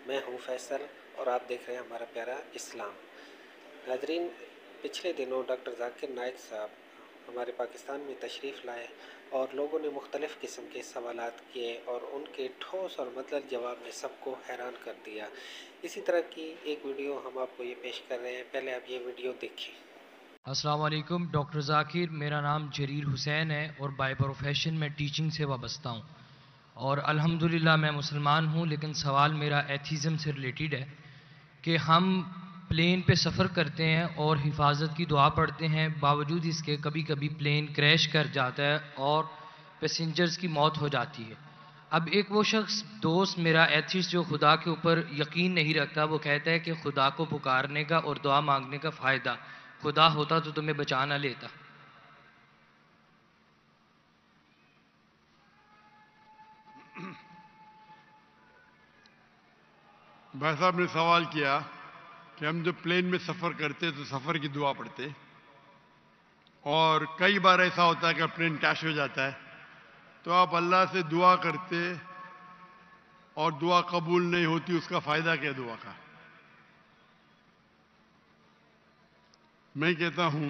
میں ہوں فیصل اور آپ دیکھ رہے ہیں ہمارا پیارا اسلام۔ ناظرین، پچھلے دنوں ڈاکٹر ذاکر نائک صاحب ہمارے پاکستان میں تشریف لائے اور لوگوں نے مختلف قسم کے سوالات کیے اور ان کے ٹھوس اور مطلب جواب نے سب کو حیران کر دیا۔ اسی طرح کی ایک ویڈیو ہم آپ کو یہ پیش کر رہے ہیں، پہلے آپ یہ ویڈیو دیکھیں۔ السلام علیکم، ڈاکٹر ذاکر، میرا نام جریر حسین ہے اور بائی پروفیشن میں ٹیچنگ سے وابستہ ہوں اور الحمدللہ میں مسلمان ہوں، لیکن سوال میرا ایتھیزم سے ریلیٹڈ ہے کہ ہم پلین پہ سفر کرتے ہیں اور حفاظت کی دعا پڑھتے ہیں، باوجود اس کے کبھی کبھی پلین کریش کر جاتا ہے اور پیسنجرز کی موت ہو جاتی ہے۔ اب ایک وہ شخص دوست میرا ایتھیسٹ جو خدا کے اوپر یقین نہیں رکھتا، وہ کہتا ہے کہ خدا کو پکارنے کا اور دعا مانگنے کا فائدہ، خدا ہوتا تو تمہیں بچا نہ لیتا۔ بھائی صاحب نے سوال کیا کہ ہم جب پلین میں سفر کرتے تو سفر کی دعا پڑھتے، اور کئی بار ایسا ہوتا ہے کہ پلین کریش ہو جاتا ہے تو آپ اللہ سے دعا کرتے اور دعا قبول نہیں ہوتی، اس کا فائدہ کیا دعا کا؟ میں کہتا ہوں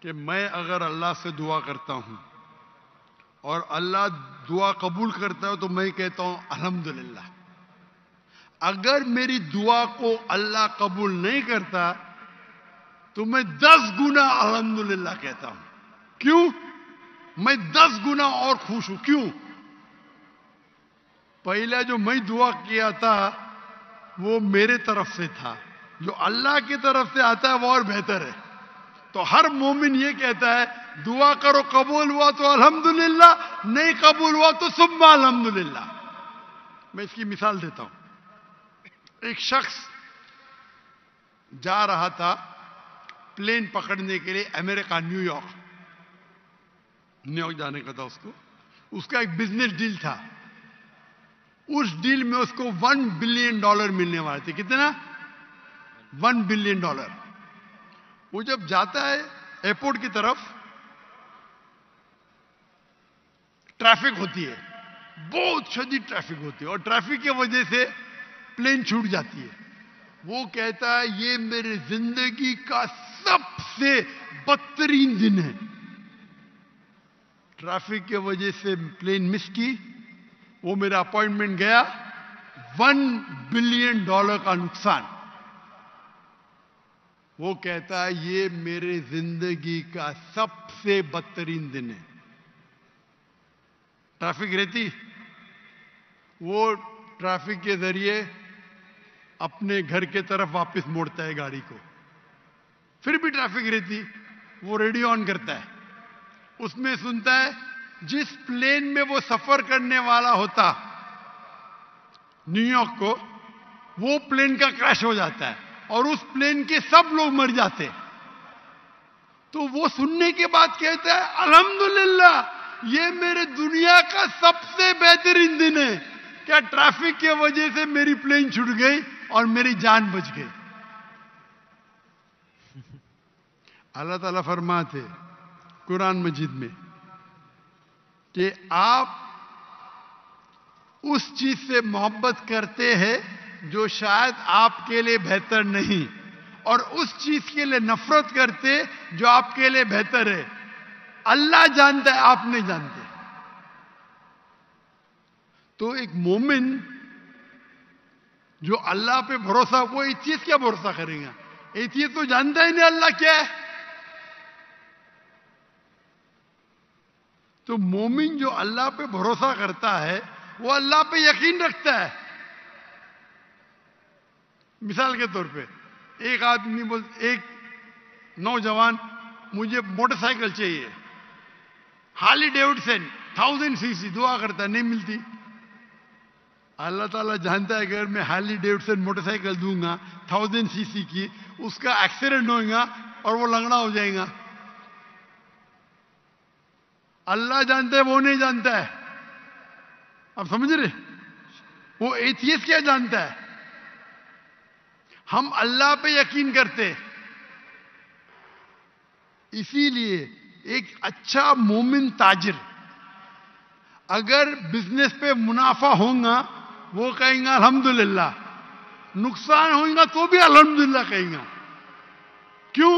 کہ میں اگر اللہ سے دعا کرتا ہوں اور اللہ دعا قبول کرتا ہے تو میں کہتا ہوں الحمدللہ۔ اگر میری دعا کو اللہ قبول نہیں کرتا تو میں 10 گنا الحمدللہ کہتا ہوں۔ کیوں؟ میں 10 گنا اور خوش ہوں۔ کیوں؟ پہلا جو میں دعا کیا تھا وہ میرے طرف سے تھا، جو اللہ کی طرف سے آتا ہے وہ اور بہتر ہے۔ تو ہر مومن یہ کہتا ہے دعا کرو، قبول ہوا تو الحمدللہ، نہیں قبول ہوا تو ثم الحمدللہ۔ میں اس کی مثال دیتا ہوں۔ ایک شخص جا رہا تھا پلین پکڑنے کے لیے امریکہ، نیو یارک جانے کا تھا اس کا ایک بزنس ڈیل تھا۔ اس ڈیل میں اس کو $1 بلین ملنے والے تھے۔ کتنا؟ $1 بلین۔ وہ جب جاتا ہے ایئرپورٹ کی طرف، ٹریفک ہوتی ہے، بہت شدید ٹریفک ہوتی ہے، اور ٹریفک کی وجہ سے پلین چھوٹ جاتی ہے۔ وہ کہتا ہے یہ میری زندگی کا سب سے بدترین دن ہے۔ ٹریفک کی وجہ سے پلین مس کی، وہ میرا اپائنٹمنٹ گیا، $1 بلین کا نقصان۔ وہ کہتا ہے یہ میرے زندگی کا سب سے بدترین دن ہے۔ ٹریفک رہتی، وہ ٹریفک کے ذریعے اپنے گھر کے طرف واپس موڑتا ہے گاڑی کو۔ پھر بھی ٹریفک رہتی، وہ ریڈیو آن کرتا ہے، اس میں سنتا ہے جس پلین میں وہ سفر کرنے والا ہوتا نیو یارک کو، وہ پلین کا کریش ہو جاتا ہے اور اس پلین کے سب لوگ مر جاتے۔ تو وہ سننے کے بعد کہتا ہے الحمدللہ یہ میرے دنیا کا سب سے بہترین دن ہے، کیا ٹریفک کی وجہ سے میری پلین چھوٹ گئی اور میری جان بچ گئی۔ اللہ تعالیٰ فرماتے قرآن مجید میں کہ آپ اس چیز سے محبت کرتے ہیں جو شاید آپ کے لیے بہتر نہیں، اور اس چیز کے لیے نفرت کرتے جو آپ کے لیے بہتر ہے۔ اللہ جانتا ہے، آپ نہیں جانتے۔ تو ایک مومن جو اللہ پہ بھروسہ، وہ اس چیز کیا بھروسہ کرے گا؟ یہ چیز تو جانتا ہی نہیں اللہ کیا ہے۔ تو مومن جو اللہ پہ بھروسہ کرتا ہے وہ اللہ پہ یقین رکھتا ہے۔ مثال کے طور پہ ایک نوجوان مجھے موٹر سائیکل چاہیے، ہارلی ڈیوڈسن 1000 cc، دعا کرتا نہیں ملتی۔ اللہ تعالیٰ جانتا ہے کہ اگر میں ہارلی ڈیوڈسن موٹر سائیکل دوں گا 1000 cc کی، اس کا ایکسیڈنٹ ہوگا اور وہ لنگڑا ہو جائے گا۔ اللہ جانتا ہے، وہ نہیں جانتا ہے۔ آپ سمجھ رہے؟ وہ ایتھیسٹ کیا جانتا ہے؟ ہم اللہ پہ یقین کرتے۔ اسی لیے ایک اچھا مومن تاجر اگر بزنس پہ منافع ہوگا وہ کہیں گا الحمدللہ، نقصان ہوگا تو بھی الحمدللہ کہیں گا. کیوں؟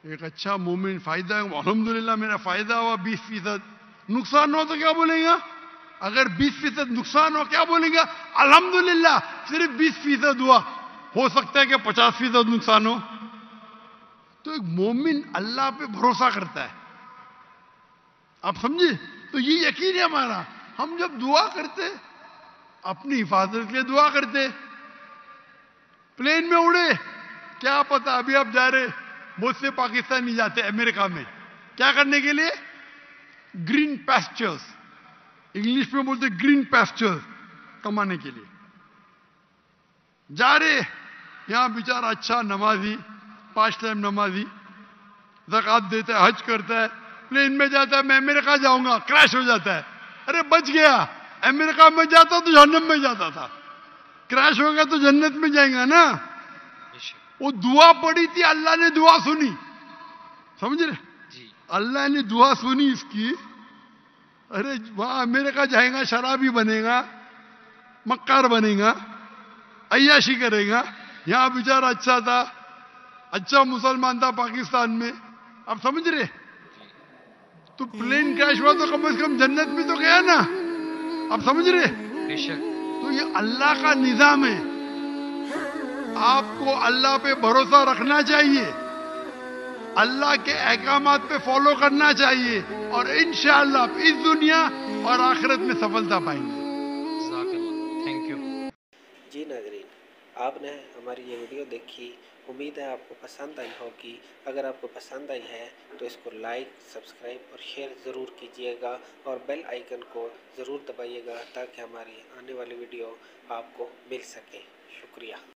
ایک اچھا مومن فائدہ ہے، الحمدللہ میرا فائدہ ہوا 20%. نقصان ہو تو کیا بولیں گا؟ اگر 20% نقصان ہو کیا بولیں گا؟ الحمدللہ صرف 20% ہوا، ہو سکتا ہے کہ 50% نقصان ہو. تو ایک مومن اللہ پہ بھروسہ کرتا ہے. آپ سمجھے؟ تو یہ یقین ہے ہمارا. ہم جب دعا کرتے اپنی حفاظت کے لیے دعا کرتے. پلین میں اڑے، کیا پتا ابھی آپ جا رہے، بہت سے پاکستانی جاتے امریکہ میں کیا کرنے کے لیے؟ گرین پیسچرز، انگلش میں بولتے گرین پیسچرز کمانے کے لیے جا رہے. یہاں بیچارہ اچھا نمازی، 5 ٹائم نمازی، زکات دیتا ہے، حج کرتا ہے، پلین میں جاتا ہے میں امریکہ جاؤں گا، کریش ہو جاتا ہے. ارے بچ گیا، امریکہ میں جاتا تو جہنم میں جاتا تھا، کریش ہو گیا تو جنت میں جائیں گا نا. وہ دعا پڑی تھی، اللہ نے دعا سنی. سمجھ رہے؟ جی اللہ نے دعا سنی اس کی. ارے وہاں امریکہ جائے گا، شرابی بنے گا، مکار بنے گا، عیاشی کرے گا. یہاں بیچارہ اچھا تھا، اچھا مسلمان تھا پاکستان میں. آپ سمجھ رہے؟ تو پلین کریش ہوا تو کم از کم جنت میں تو گیا نا. آپ سمجھ رہے؟ بے شک. تو یہ اللہ کا نظام ہے. آپ کو اللہ پہ بھروسہ رکھنا چاہیے، اللہ کے احکامات پہ فالو کرنا چاہیے، اور انشاءاللہ آپ اس دنیا اور آخرت میں سفلتا پائیں گے. جزاک اللہ، تھینک یو. جی ناظرین، آپ نے ہماری یہ ویڈیو دیکھی، امید ہے آپ کو پسند آئی ہوگی. اگر آپ کو پسند آئی ہے تو اس کو لائک، سبسکرائب اور شیئر ضرور کیجیے گا، اور بیل آئیکن کو ضرور دبائیے گا تاکہ ہماری آنے والی ویڈیو آپ کو مل سکے. شکریہ.